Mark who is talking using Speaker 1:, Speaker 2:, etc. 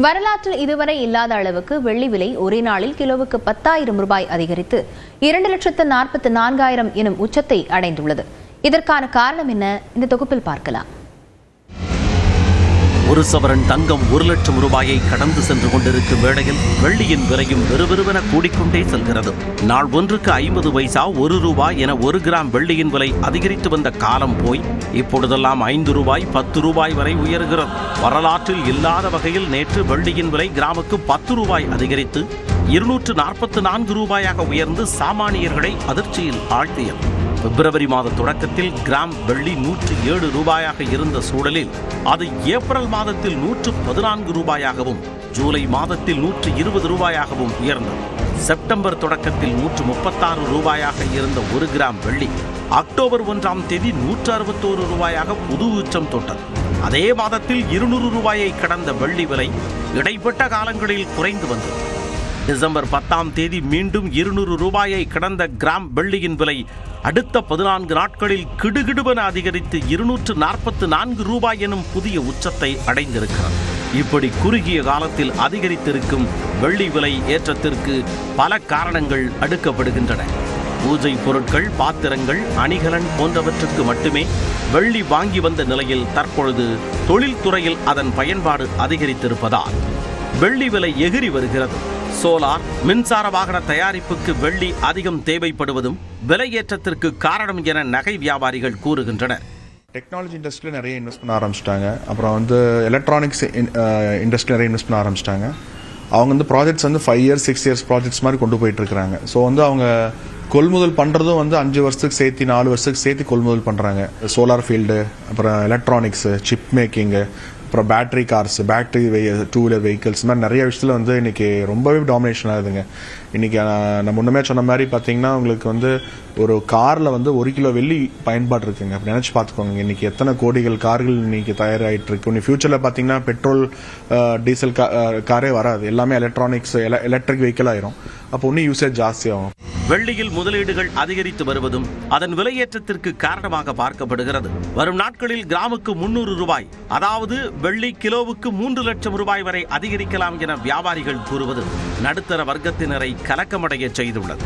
Speaker 1: வரலாற்றில் இதுவரை இல்லாத அளவுக்கு வெள்ளி விலை ஒரே நாளில் கிலோவுக்கு 10,000 ரூபாய் அதிகரித்து 2,44,000 எனும் உச்சத்தை அடைந்துள்ளது. இதற்கான காரணம் என்ன? இந்த தொகுப்பில் பார்க்கலாம்.
Speaker 2: ஒரு சவரன் தங்கம் 1,00,000 ரூபாயை கடந்து சென்று கொண்டிருக்கும் வேளையில் வெள்ளியின் விலையும் வெறுவெறுவென கூடிக்கொண்டே செல்கிறது. நாள் ஒன்றுக்கு 50 பைசா, 1 ரூபாய் என 1 கிராம் வெள்ளியின் விலை அதிகரித்து வந்த காலம் போய் இப்பொழுதெல்லாம் 5 ரூபாய் 10 ரூபாய் வரை உயர்கிறது. வரலாற்றில் இல்லாத வகையில் நேற்று வெள்ளியின் விலை கிராமுக்கு 10 ரூபாய் அதிகரித்து 244 ரூபாயாக உயர்ந்து சாமானியர்களை அதிர்ச்சியில் ஆழ்த்தியது. பிப்ரவரி மாத தொடக்கத்தில் கிராம் வெள்ளி 107 ரூபாயாக இருந்த சூழலில் அது ஏப்ரல் மாதத்தில் 114 ரூபாயாகவும் ஜூலை மாதத்தில் 120 ரூபாயாகவும் உயர்ந்தது. செப்டம்பர் தொடக்கத்தில் 136 ரூபாயாக இருந்த 1 கிராம் வெள்ளி அக்டோபர் 1ஆம் தேதி 161 ரூபாயாக புது உச்சம் தொட்டது. அதே மாதத்தில் 200 ரூபாயை கடந்த வெள்ளி விலை இடைப்பட்ட காலங்களில் குறைந்து வந்தது. டிசம்பர் 10ஆம் தேதி மீண்டும் 200 ரூபாயை கடந்த கிராம் வெள்ளியின் விலை அடுத்த 14 நாட்களில் கிடுகிடுவென அதிகரித்து 244 ரூபாய் எனும் புதிய உச்சத்தை அடைந்திருக்கிறது. இப்படி குறுகிய காலத்தில் அதிகரித்திருக்கும் வெள்ளி விலை ஏற்றத்திற்கு பல காரணங்கள் அடுக்கப்படுகின்றன. பூஜை பொருட்கள், பாத்திரங்கள், அணிகலன் போன்றவற்றுக்கு மட்டுமே வெள்ளி வாங்கி வந்த நிலையில் தற்பொழுது தொழில்துறையில் அதன் பயன்பாடு அதிகரித்திருப்பதால் வெள்ளி விலை எகிரி வருகிறது. சோலார், மின்சார வாகன தயாரிப்புக்கு வெள்ளி அதிகம் தேவைப்படுவதும் விலையேற்றத்திற்கு காரணம் என நகை வியாபாரிகள் கூறுகின்றனர்.
Speaker 3: டெக்னாலஜி இண்டஸ்ட்ரியில் நிறைய இன்வெஸ்ட் பண்ண ஆரம்பிச்சிட்டாங்க. அப்புறம் எலக்ட்ரானிக்ஸ் இண்டஸ்ட்ரி நிறைய இன்வெஸ்ட் பண்ண ஆரம்பிச்சிட்டாங்க. அவங்க ப்ராஜெக்ட்ஸ் 5 இயர்ஸ் 6 இயர்ஸ் ப்ராஜெக்ட்ஸ் மாதிரி கொண்டு போயிட்டு இருக்கிறாங்க. ஸோ அவங்க கொள்முதல் பண்ணுறதும் 5 வருஷத்துக்கு சேர்த்து 4 வருஷத்துக்கு சேர்த்து கொள்முதல் பண்ணுறாங்க. சோலார் ஃபீல்டு, அப்புறம் எலக்ட்ரானிக்ஸு, சிப் மேக்கிங்கு, அப்புறம் battery cars, battery 2 wheeler vehicles, இந்த மாதிரி நிறைய விஷயத்தில் இன்னைக்கு ரொம்பவே டாமினேஷன் ஆகுதுங்க. இன்னைக்கு நான் முன்னமே சொன்ன மாதிரி பார்த்தீங்கன்னா உங்களுக்கு ஒரு காரில் 1 கிலோ வெள்ளி பயன்பாடு இருக்குங்க. அப்படி நினச்சி பார்த்துக்கோங்க, இன்னைக்கு எத்தனை கோடிகள் கார்கள் இன்னைக்கு தயாராகிட்டு இருக்கு. இன்னும் ஃபியூச்சரில் பார்த்தீங்கன்னா பெட்ரோல் டீசல் காரே வராது, எல்லாமே எலக்ட்ரானிக்ஸ் எலக்ட்ரிக் வெஹிக்கிள் ஆயிரும். அப்போ இன்னும் யூசேஜ் ஜாஸ்தியாகும்.
Speaker 2: வெள்ளியில் முதலீடுகள் அதிகரித்து வருவதும் அதன் விலையேற்றத்திற்கு காரணமாக பார்க்கப்படுகிறது. வரும் நாட்களில் கிராமுக்கு 300 ரூபாய், அதாவது வெள்ளி கிலோவுக்கு 3 லட்சம் ரூபாய் வரை அதிகரிக்கலாம் என வியாபாரிகள் கூறுவது நடுத்தர வர்க்கத்தினரை கலக்கமடைய செய்துள்ளது.